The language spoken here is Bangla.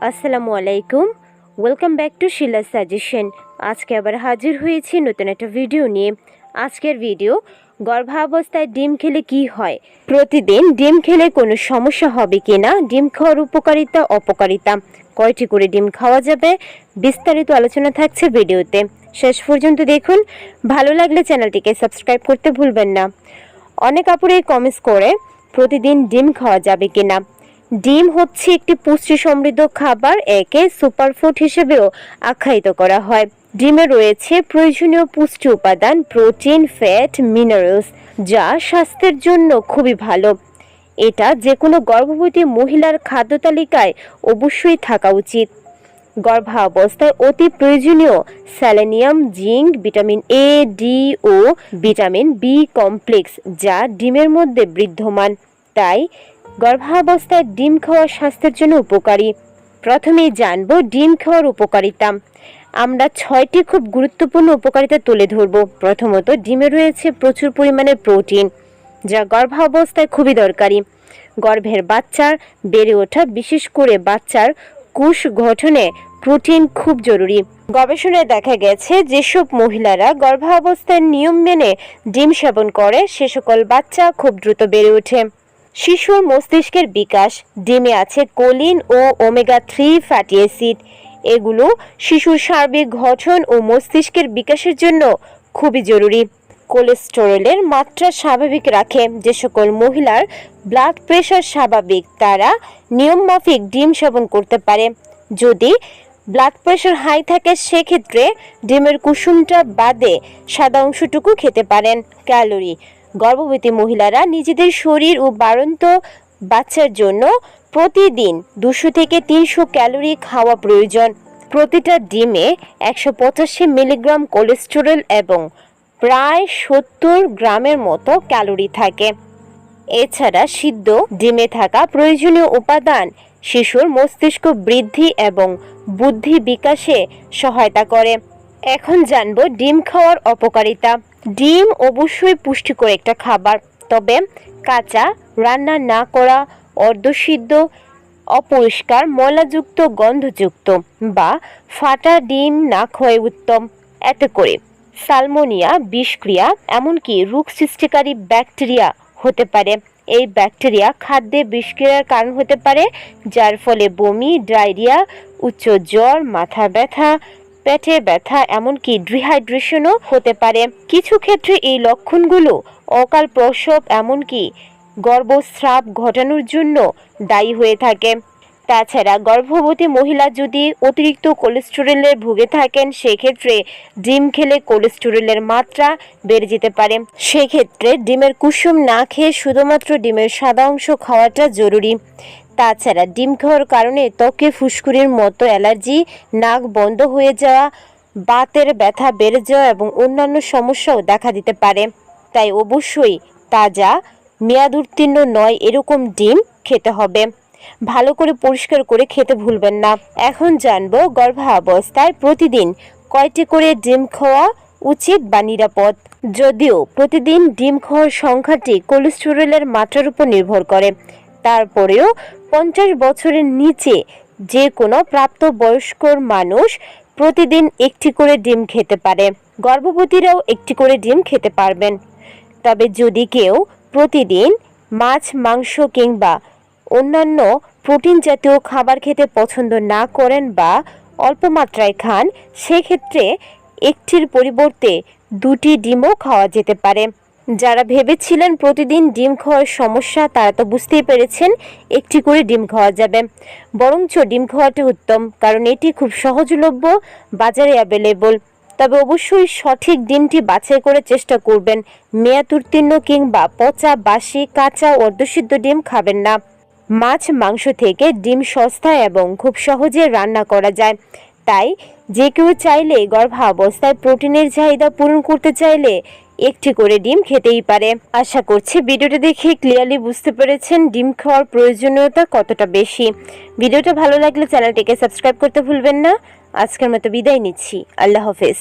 আসসালামু আলাইকুম, welcome back to Shila suggestion. আজকে আবার হাজির হয়েছি নতুন একটা ভিডিও নিয়ে। আজকের ভিডিও, গর্ভাবস্থায় ডিম খেলে কি হয়, প্রতিদিন ডিম খেলে কোনো সমস্যা হবে কি না, ডিম খাওয়ার উপকারিতা অপকারিতা, কয়টি করে ডিম খাওয়া যাবে, বিস্তারিত আলোচনা থাকছে ভিডিওতে। শেষ পর্যন্ত দেখুন। ভালো লাগলে চ্যানেলটিকে সাবস্ক্রাইব করতে ভুলবেন না। অনেক আপুরাই কমেন্টস করে প্রতিদিন ডিম খাওয়া যাবে কিনা। ডিম হচ্ছে একটি পুষ্টি সমৃদ্ধ খাবার, একে সুপারফুড হিসেবেও আখ্যায়িত করা হয়। ডিমে রয়েছে প্রয়োজনীয় পুষ্টি উপাদান, প্রোটিন, ফ্যাট, মিনারেলস, যা স্বাস্থ্যের জন্য খুবই ভালো। এটা যে কোনো গর্ভবতী মহিলার খাদ্য তালিকায় অবশ্যই থাকা উচিত। গর্ভাবস্থায় অতি প্রয়োজনীয় selenium, zinc, vitamin A, D ও ভিটামিন বি কমপ্লেক্স, যা ডিমের মধ্যে বিদ্যমান। তাই গর্ভাবস্থায় ডিম খাওয়া স্বাস্থ্যের জন্য উপকারী। প্রথমেই জানব ডিম খাওয়ার উপকারিতা। আমরা 6টি খুব গুরুত্বপূর্ণ উপকারিতা তুলে ধরব। প্রথমত, ডিমে রয়েছে প্রচুর পরিমাণে প্রোটিন, যা গর্ভাবস্থায় খুবই দরকারি। গর্ভের বাচ্চার বেড়ে ওঠা, বিশেষ করে বাচ্চার কোষ গঠনে প্রোটিন খুব জরুরি। গবেষণায় দেখা গেছে যেসব মহিলারা গর্ভাবস্থায় নিয়ম মেনে ডিম সেবন করে, সে সকল বাচ্চা খুব দ্রুত বেড়ে ওঠে। শিশুর মস্তিষ্কের বিকাশ। ডিমে আছে কোলিন ও ওমেগা-3 ফ্যাটি অ্যাসিড। এগুলো শিশুর সার্বিক গঠন ও মস্তিষ্কের বিকাশের জন্য খুবই জরুরি। কোলেস্টেরলের মাত্রা স্বাভাবিক রাখে। যে সকল মহিলার ব্লাড প্রেশার স্বাভাবিক, তারা নিয়মমাফিক ডিম সেবন করতে পারে। যদি ব্লাড প্রেশার হাই থাকে, সেক্ষেত্রে ডিমের কুসুমটা বাদে সাদা অংশটুকু খেতে পারেন। ক্যালোরি। গর্ভবতী মহিলারা নিজেদের শরীর ও বাড়ন্ত বাচ্চার জন্য প্রতিদিন 200 থেকে 300 ক্যালোরি খাওয়া প্রয়োজন। প্রতিটা ডিমে 185 মিলিগ্রাম কোলেস্টেরল এবং প্রায় 70 গ্রামের মতো ক্যালোরি থাকে। এছাড়া সিদ্ধ ডিমে থাকা প্রয়োজনীয় উপাদান শিশুর মস্তিষ্ক বৃদ্ধি এবং বুদ্ধি বিকাশে সহায়তা করে। এখন জানবো ডিম খাওয়ার অপকারিতা। ডিম অবশ্যই পুষ্টিকর একটা খাবার, তবে কাঁচা, রান্না না করা, অর্ধসিদ্ধ, অপরিষ্কার, ময়লাযুক্ত, গন্ধযুক্ত বা ফাটা ডিম না খাওয়াই উত্তম। এতে করে সালমোনিয়া, বিষক্রিয়া, এমনকি রোগ সৃষ্টিকারী ব্যাকটেরিয়া হতে পারে। এই ব্যাকটেরিয়া খাদ্যে বিষক্রিয়ার কারণ হতে পারে, যার ফলে বমি, ডায়রিয়া, উচ্চ জ্বর, মাথা ব্যথা, পেটে ব্যথা, এমনকি ডিহাইড্রেশনও হতে পারে। কিছু ক্ষেত্রে এই লক্ষণগুলো অকাল প্রসব, এমনকি গর্ভস্রাব ঘটানোর জন্য দায়ী হয়ে থাকে। তাছাড়া গর্ভবতী মহিলা যদি অতিরিক্ত কোলেস্টেরলে ভুগে থাকেন, সেক্ষেত্রে ডিম খেলে কোলেস্টেরলের মাত্রা বেড়ে যেতে পারে। সেক্ষেত্রে ডিমের কুসুম না খেয়ে শুধুমাত্র ডিমের সাদা অংশ খাওয়াটা জরুরি। তাছাড়া ডিম খাওয়ার কারণে ত্বকে ফুসকুড়ির মতো অ্যালার্জি, নাক বন্ধ হয়ে যাওয়া, বাতের ব্যথা বেড়ে যাওয়া এবং অন্যান্য সমস্যাও দেখা দিতে পারে। তাই অবশ্যই তাজা, মেয়াদ উত্তীর্ণ নয় এরকম ডিম খেতে হবে। ভালো করে পরিষ্কার করে খেতে ভুলবেন না। এখন জানবো গর্ভাবস্থায় প্রতিদিন কয়টি করে ডিম খাওয়া উচিত বা নিরাপদ। যদিও প্রতিদিন ডিম খাওয়ার সংখ্যাটি কোলেস্টেরলের মাত্রার উপর নির্ভর করে, তারপরেও 50 বছরের নিচে যে কোনো প্রাপ্তবয়স্ক মানুষ প্রতিদিন একটি করে ডিম খেতে পারে। গর্ভবতীরাও একটি করে ডিম খেতে পারবেন। তবে যদি কেউ প্রতিদিন মাছ, মাংস কিংবা অন্যান্য প্রোটিন জাতীয় খাবার খেতে পছন্দ না করেন বা অল্প মাত্রায় খান, সেক্ষেত্রে একটির পরিবর্তে 2টি ডিমও খাওয়া যেতে পারে। যারা ভেবেছিলেন প্রতিদিন ডিম খাওয়ার সমস্যা, তারা তো বুঝতেই পেরেছেন একটি করে ডিম খাওয়া যাবে। বরঞ্চ ডিম খাওয়াটা উত্তম, কারণ এটি খুব সহজলভ্য, বাজারে অ্যাভেলেবল। তবে অবশ্যই সঠিক ডিমটি বাছাই করে চেষ্টা করবেন। মেয়াদ উত্তীর্ণ কিংবা পচা, বাসি, কাঁচা, অর্ধসিদ্ধ ডিম খাবেন না। মাছ, মাংস থেকে ডিম সস্তা এবং খুব সহজে রান্না করা যায়। তাই যে কেউ চাইলে গর্ভাবস্থায় প্রোটিনের চাহিদা পূরণ করতে চাইলে একটি করে ডিম খেতেই পারে। আশা করছি ভিডিওটা দেখে ক্লিয়ারলি বুঝতে পেরেছেন ডিম খাওয়ার প্রয়োজনীয়তা কতটা বেশি। ভিডিওটা ভালো লাগলে চ্যানেলটিকে সাবস্ক্রাইব করতে ভুলবেন না। আজকের মতো বিদায় নিচ্ছি। আল্লাহ হাফেজ।